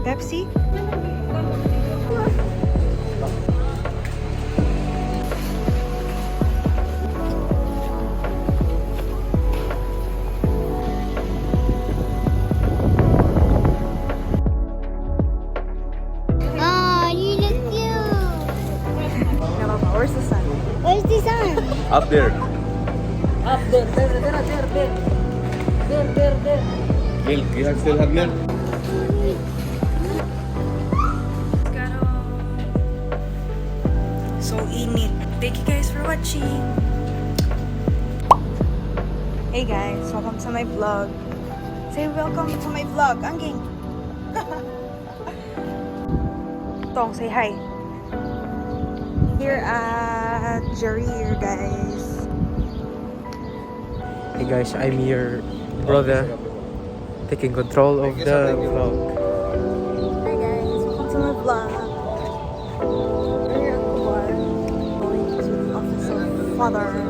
Pepsi? Oh, you look cute. Where's the sun? Where's the sun? Up there. Up there. Milk. You have still have milk? So init. Thank you guys for watching. Hey guys, welcome to my vlog. Say welcome to my vlog, Angging. Tong, say hi. Here at Jarir, guys. Hey guys, I'm your brother taking control of the vlog. Hi guys, welcome to my vlog. We're here at Kuwait, going to the office of Father Earth.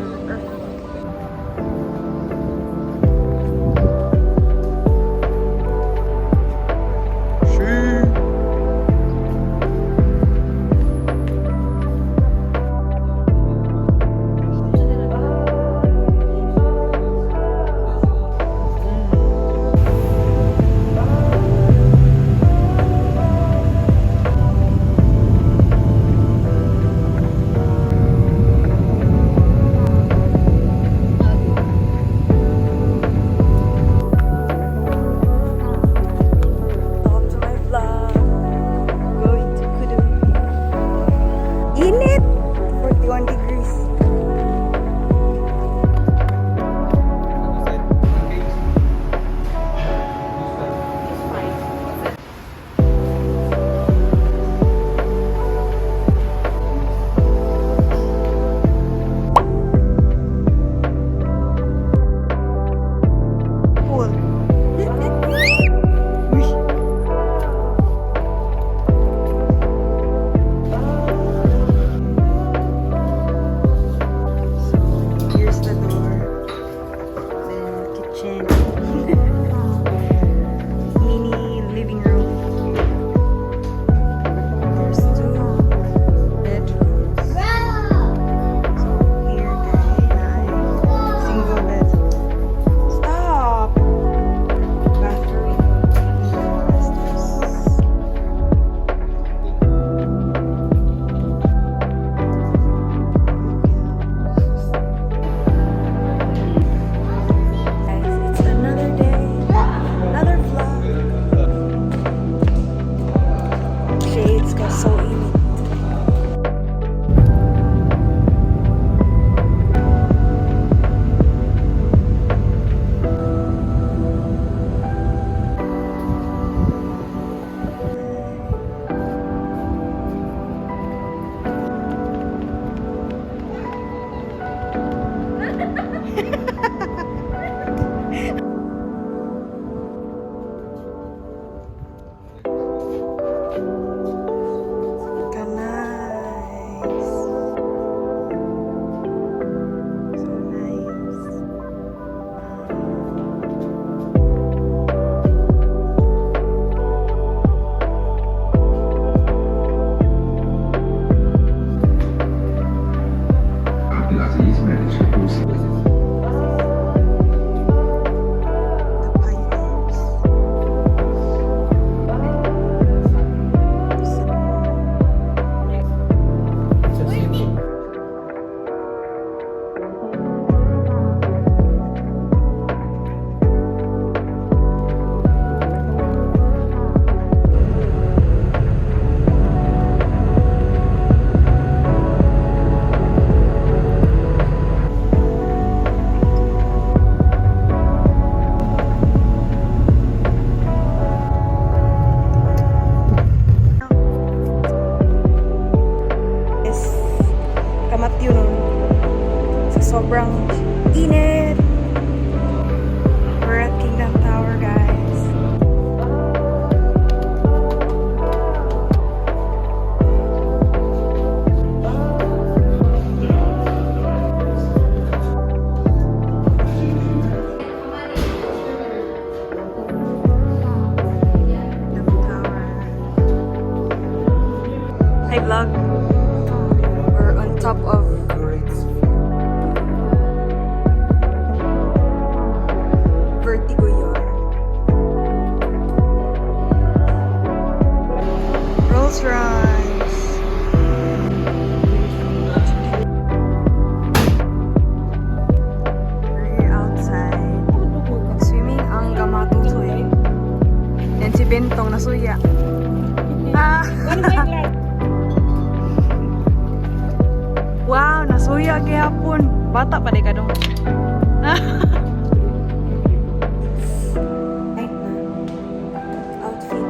Hi vlog. We're on top of vertigo yun. Rolls Royce. We're here outside. Swimming ang gamatutoy. Yan si Bentong nasuya. Ah! Wow, nasuya gihapon. Bata pa di ka dong. Outfit.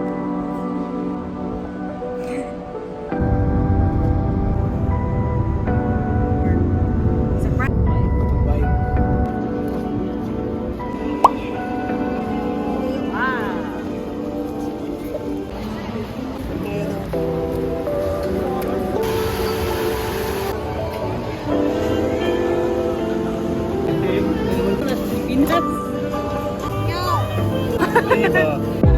Diba?